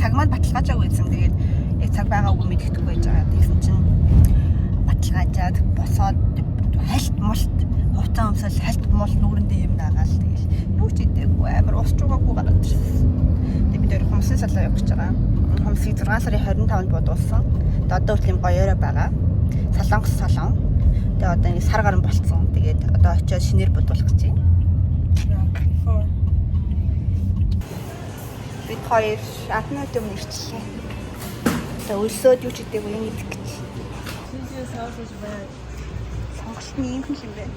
цаг маань баталгаажаагүй байсан. Тэгээд яг цаг байгаагүй мэддэхгүй байж байгаа. Тэгсэн чинь баталгаажаад босоод хальт мулт хувцас өмсөл хальт мул нүрэндээ юм наагаал. Тэгээд юу ч идээгүй амар усч угаагүй гараад ирсэн. Тэгээд бид хоёр хумсын салаа явах гэж байгаа. Хумсыг 6 сарын 25-нд бодуулсан. Тэгээд одоо хүртэл юм гоёороо байгаа. Солонгос салон. Тэгээд одоо ингэ сар гарan болцсон. Тэгээд одоо очиод шинээр бодуулах гэж байна. Бид хоёр атнууд юм ирчлээ. Одоо өлсөөд юу ч идээгүй юм идэх гэж. Сонголтны юм юм бэ?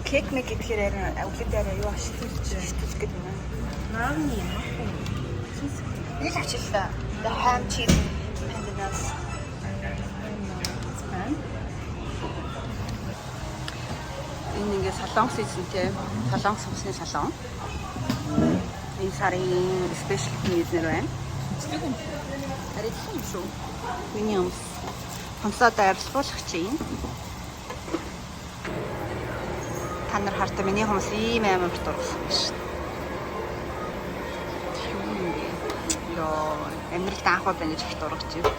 Кек мэг гэхээр өглөөдөр юу ашиглаж гэдэг юм аа. Наамны юм аа. Нэг авчлаа. The ham cheese pandas. Энэ ингээ солонгос эзэнтэй солонгос хүмүүсийн салон. Энэ сарын спешиал нэзэр байна. Арилсан шүү. Миний юмс. Хонсоод арилгуулагч юм. Та нар хартай миний хүмүүс ийм амар дурсан шүү. Йоо, амьдралд анх удаа ингэж их дургаж байна.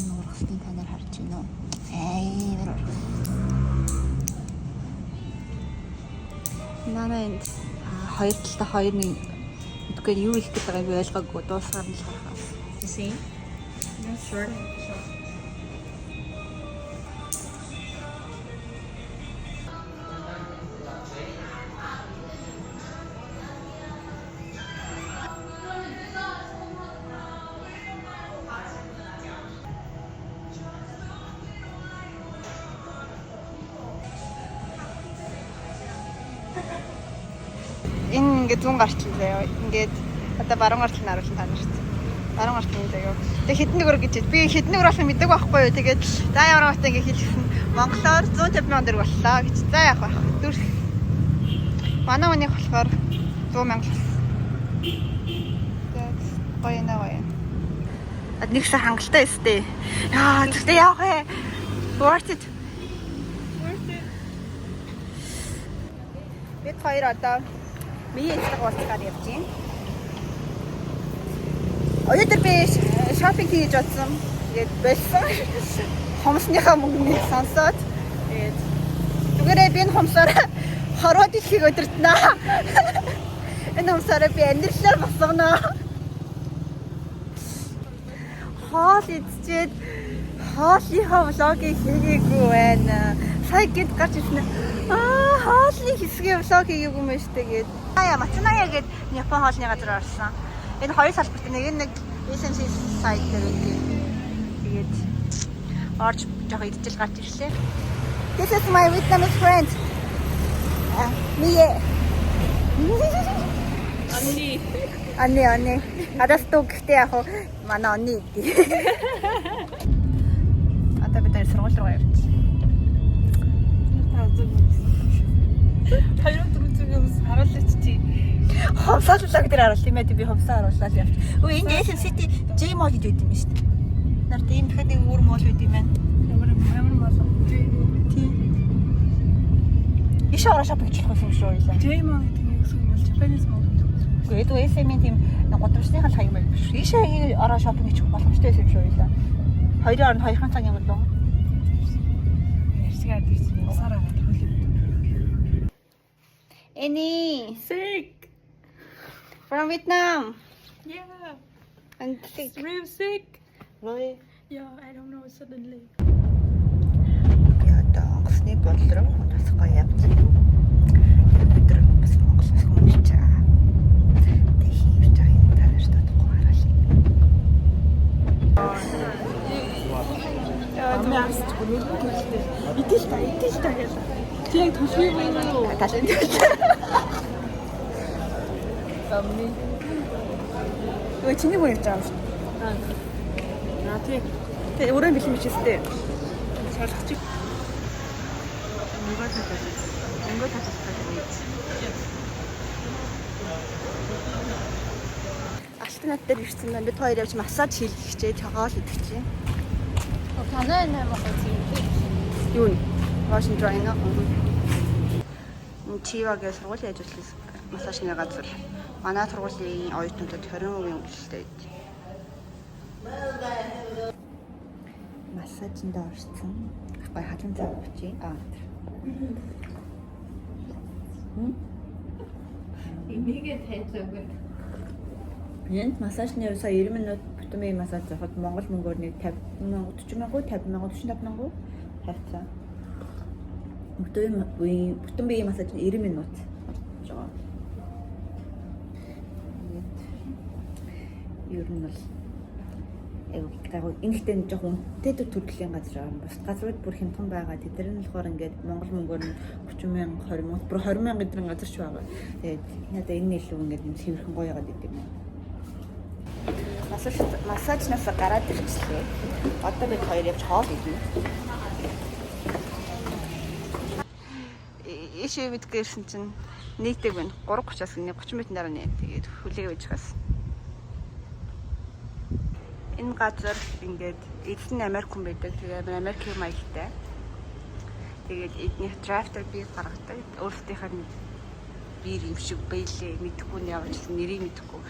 Нуурхстын та нар харж байна уу? Нанаа хоёр талтай хоёр нэг үгүй юу их гэдэг байгааг ойлгоогүй дуусгаар нь л харахаас. See? No sure. Энэ ингээд зүүн гарчлаа заяа. Ингээд одоо баруун гартлыг харуулсан та нарт. Баруун гартлын заяа. Тэгээ хэдэн нүгөр гэж би хэдэн нүгөр болох мэдэг байхгүй юу. Тэгээд за ямар утаа ингээд хэлсэн. Монголоор 150 мянган төгрөг боллоо гэж. За яах вэ? Дүр. Манай хүнийх болохоор 100 мянга болсон. Тэгээд гоё. Нэг сар хангалттай өстэй. Яа, тэгтээ яах вэ? Worth it. Бид хоёр одоо миний эцэг уулзгаар явж байна. Өнөөдөр би шопинг хийж бодсон. Тэгээд болсон. Хомсныхаа мөнгөнийг сонсоод тэгээд түгээрээ би энэ хомсоор хорвоод ихийг өдөртнө. Энэ хомсоор би амьдралаар босгоно. Хоол идчихэд хоолынхаа влогийг хийгээгүй байна. Сая гээд гарч ирсэн. Хоолны хэсгийн влог хийгээгүй юм шүү дээ. Мацаная гээд Япон хоолны газар орсон. Энэ хоёр салбарт нэг SMC сайт дээр үгүй. Тэгээд орж жоо идчихэл гарч ирлээ. This is my Vietnamese friend. Мие. Анни. Адастуу гэхдээ яг манай онны идэв. Одоо бид сургууль руу явж. Хоёрын дөрөвцөгөөс харуулж чи. Хомсооллог дээр харуул тийм ээ би хомсоо харуулаад явж. Өө энэ SM City J Mall гэж үт юм шүү дээ. Нарт ийм дахиад нэг өөр мол үт юм байна. Ямар мол. Тийм. Иш ороо шопинг хийх юм шүү ойлаа. J Mall гэдэг нь юу юм бол Japanese mall. Гэхдээ SM-ийн тийм гудамжны хал хаяг байх биш. Иш ороо шопинг хийх боломжтой юм шүү ойлаа. Хоёрын оронд хоёрхан цаг юм болов. Ярьсгаад ирсэн сараа хөлөө. Annie, Sick. from Vietnam. Yeah. I'm sick. Real sick. Really? Yeah, I don't know suddenly. Я дагсны бодлоо хоносгоо явсан. Бид нар бас Монголоос хүмүүж байгаа. Тэг хийж байгаа юм даа шүү дээ. Амаас гүрээ идэл та гэж. Тэг төсвий байна уу? Талент. Амны. Өө чиний бүр явж байгаа юм шүү. Аа тий. Тэг өөрөө бэлэн бичээстэй. Шалгах чи. Өнгөө татах гэж. Алтан нот дээр ирсэн байна. Бид хоёр явж массаж хийх хичээж хоол идэх чинь. Танай нэмэх үү? Юу? Washing drying up. Чивагийн сургуулийн ажил массажны газар. Манай сургуулийн оюутнуудад 20% үнэлэлтэй байд. Массажинд орсон. Гай хажуун цаг бичиж. Энийг тайлбар. Энд массажны сая 90 минут бүтэн бие массаж авахд Монгол мөнгөөр нэг 50,000, 45,000 тавьцаа. Бүтэн бие массаж 90 минут орж байгаа. Ер нь бол энэхтэй жоохон үнэтэй төрлийн газар байгаа. Бус газрууд бүр хямдхан байгаа. Тэдгээр нь болохоор ингээд Монгол мөнгөөр нь 30,000, 20,000, бүр 20,000 гэдрэн газар ч байгаа. Тэгээд надаа энэ илүү ингээд юм хэвэрхэн гоё яагаад гэдэг юм. Массажнаас гараад ирчихлээ. Одоо бид хоёр явж хоол идэнэ. Ишээ мэдгээрсэн чинь нийтдэг байна. 3:30-аас 30 минут дараа нэ. Тэгээд хүлээг байж хас. Энэ газар ингээд эзэн Америк хүн байдаг. Тэгээд Америкийн маягтай. Тэгээд эднийх драфтер би гаргадаг. Өөрсдийнхээ биер юм шиг байлээ. Мэдхгүй нь явж нэрийг мэдхгүй.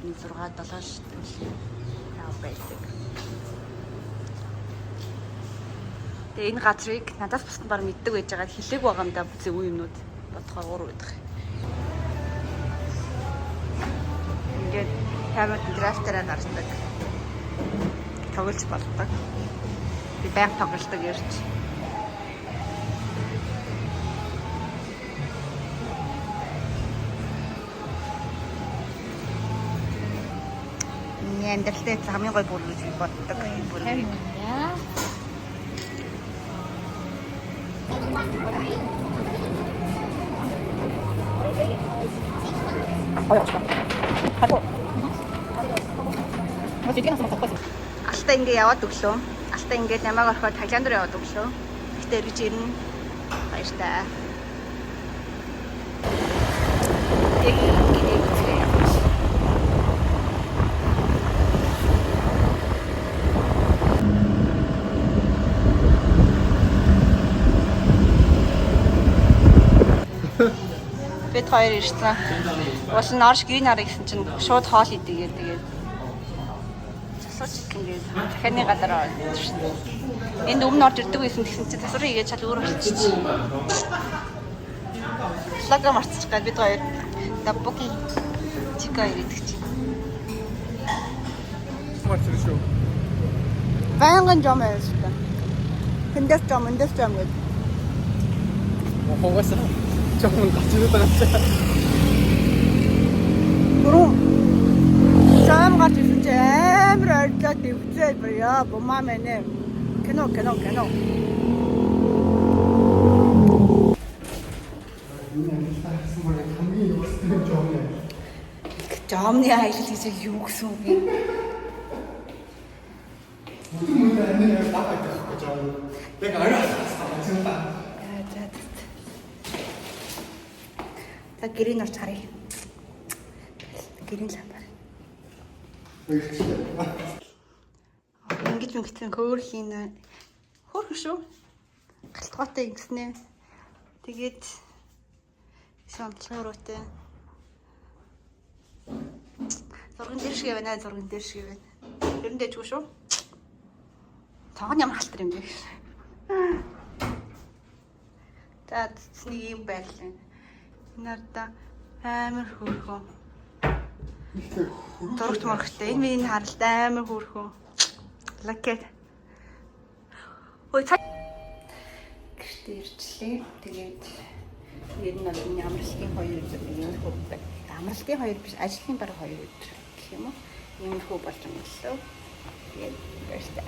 Тэгээд 6-7 ширхэг яа байдаг. Тэгээ энэ газрыг надаас бусдад баг мэддэг байж байгаа хэлээг байгаа юм да зөв юмнууд бодохоор уур байдаг. Ингээд хамт драфтераа гаргадаг. Тоглож болдог. Би байг тоглолдог ярьж. Амьдралтай хамгийн гой бүр гэж боддог. Бүр Яа. Алтаа ингээ яваад өглөө. Алтаа ингээд намайг орохоор Таиланд руу яваад өглөө. Гэтэ эргэж ирнэ. Баяртай. Бид хоёр ирсэн. Уус нь орш гэрийн нарыг гэсэн чинь шууд хоол идэгээ тэгээд засууч ингээд дахианы гадар орсон шин. Энд өмнө орж ирдэг байсан гэсэн чинь засвар игээд чад өөр болчихчих. Лага марцчих гал бид хоёр даббуки чика ирээдэг чинь. Марцчих шүү. Баянган жом яасан. Тэндээс жом гэдэг. Хогоосаа жоохон гацраад байгаа. Гүрүү. Сам гарч ирсэн чи амар ойрлоод өвцөөд баяа бумаа мэнэ. Кино. Жомны аялал гэж юу гэсэн үг юм? За гэрийн орч харъя. Гэрийн лампаар. Ингэж ингэсэн хөөрхийн хөөрхөн шүү. Галтгоотой ингэснэ. Тэгээд самтлааруутай. Зурган дээр шиг байна. Тэрэн дэжгүй шүү. Тоон ямар халтар юм бэ? За нэг юм байлаа. Нарда амар хөөрхөн. Зурагт морхтой. Энэ миний харалт амар хөөрхөн. Лакет. Ой цаа. Гэртээ ирчлээ. Тэгээд ер нь бол миний амралтын 2 өдөр юм хөвдөг. Амралтын 2 биш, ажлын дараа 2 өдөр гэх юм уу? Юм хөө болж юм лөө. Тэгээд баяртай.